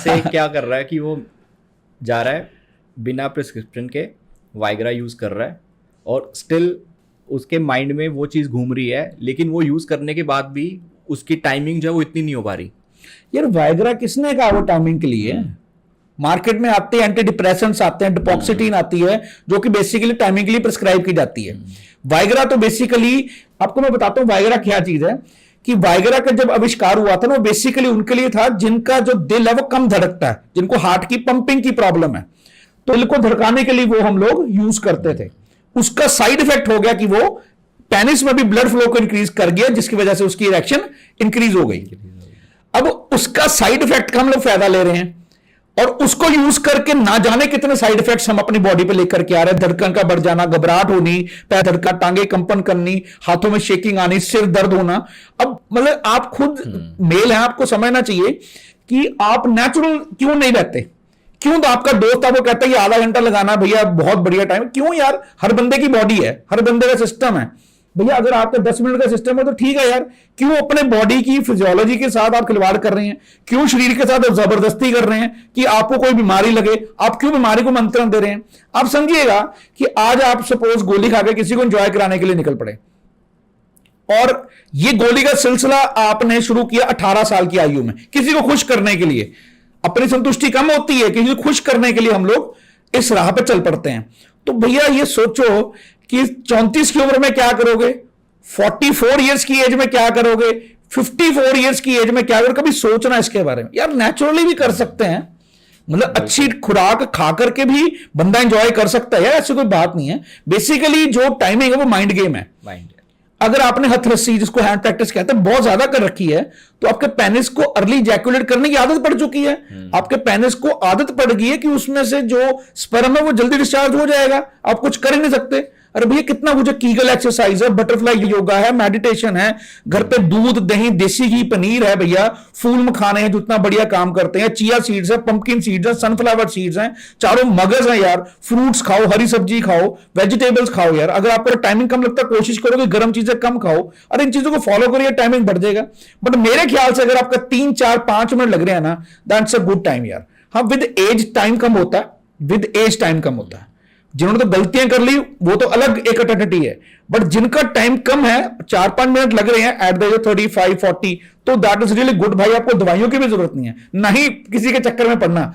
से क्या कर रहा है कि वो जा रहा है बिना प्रिस्क्रिप्शन के वाइग्रा यूज कर रहा है और स्टिल उसके माइंड में वो चीज घूम रही है, लेकिन वो यूज करने के बाद भी उसकी टाइमिंग जो है वो इतनी नहीं हो पा रही। यार वाइग्रा किसने कहा वो टाइमिंग के लिए? मार्केट में आते हैं एंटी डिप्रेसेंट्स आते हैं, डिपॉक्सिटीन आती है जो कि बेसिकली टाइमिंग के लिए प्रिस्क्राइब की जाती है। वाइग्रा तो बेसिकली आपको मैं बताता हूं वाइग्रा क्या चीज है, कि वाइग्रा का जब आविष्कार हुआ था ना, वो बेसिकली उनके लिए था जिनका जो दिल है वो कम धड़कता है, जिनको हार्ट की पंपिंग की प्रॉब्लम है, तो दिल को धड़काने के लिए वो हम लोग यूज करते थे। उसका साइड इफेक्ट हो गया कि वो पेनिस में भी ब्लड फ्लो को इंक्रीज कर गया, जिसकी वजह से उसकी इरेक्शन इंक्रीज हो गई। अब उसका साइड इफेक्ट का हम लोग फायदा ले रहे हैं और उसको यूज करके ना जाने कितने साइड इफेक्ट्स हम अपनी बॉडी पे लेकर के आ रहे हैं। धड़कन का बढ़ जाना, घबराहट होनी, पैर धड़का, टांगे कंपन करनी, हाथों में शेकिंग आनी, सिर दर्द होना। अब मतलब आप खुद मेल हैं, आपको समझना चाहिए कि आप नेचुरल क्यों नहीं रहते। क्यों? तो आपका दोस्त आपको कहता है कि आधा घंटा लगाना भैया, बहुत बढ़िया टाइम। क्यों यार? हर बंदे की बॉडी है, हर बंदे का सिस्टम है भैया। अगर आपका 10 मिनट का सिस्टम है तो ठीक है यार, क्यों अपने बॉडी की फिजियोलॉजी के साथ आप खिलवाड़ कर रहे हैं? क्यों शरीर के साथ आप जबरदस्ती कर रहे हैं कि आपको कोई बीमारी लगे? आप क्यों बीमारी को मंत्रण दे रहे हैं? आप समझिएगा कि आज आप सपोज गोली खा के किसी को एंजॉय कराने के लिए निकल पड़े और ये गोली का सिलसिला आपने शुरू किया 18 साल की आयु में, किसी को खुश करने के लिए। अपनी संतुष्टि कम होती है, किसी को खुश करने के लिए हम लोग इस राह पे चल पड़ते हैं। तो भैया ये सोचो कि 34 की उम्र में क्या करोगे, 44 इयर्स की एज में क्या करोगे, 54 इयर्स की एज में क्या करोगे? कभी सोचना इसके बारे में यार। नेचुरली भी कर सकते हैं, मतलब अच्छी खुराक खा करके भी बंदा एंजॉय कर सकता है यार, ऐसी कोई बात नहीं है। बेसिकली जो टाइमिंग है वो माइंड गेम है। अगर आपने हथ रस्सी, जिसको हैंड प्रैक्टिस कहते हैं, बहुत ज्यादा कर रखी है तो आपके पेनिस को अर्ली इजैकुलेट करने की आदत पड़ चुकी है। आपके पेनिस को आदत पड़ गई है कि उसमें से जो स्पर्म है वो जल्दी डिस्चार्ज हो जाएगा, आप कुछ कर ही नहीं सकते। अरे भैया कितना कुछ, कीगल एक्सरसाइज है, बटरफ्लाई योगा है, मेडिटेशन है, घर पे दूध दही देसी घी पनीर है भैया, फूल मखाने हैं जो इतना बढ़िया काम करते हैं, चिया सीड्स है, पंपकिन सीड्स है, सनफ्लावर सीड्स हैं, चारों मगज हैं यार। फ्रूट्स खाओ, हरी सब्जी खाओ, वेजिटेबल्स खाओ यार। अगर आपको टाइमिंग कम लगता है कोशिश करो कि गर्म चीजें कम खाओ। अरे इन चीजों को फॉलो करिए, टाइमिंग बढ़ जाएगा। बट मेरे ख्याल से अगर आपका 3 4 5 मिनट लग रहे हैं ना, दैट्स अ गुड टाइम यार। हाँ, विद एज टाइम कम होता है, विद एज टाइम कम होता है। जिन्होंने तो गलतियां कर ली वो तो अलग एक अटैटिटी है, बट जिनका टाइम कम है, 4-5 मिनट लग रहे हैं एट द एज 35-40, तो दैट इज रियली गुड भाई। आपको दवाइयों की भी जरूरत नहीं है, ना ही किसी के चक्कर में पड़ना।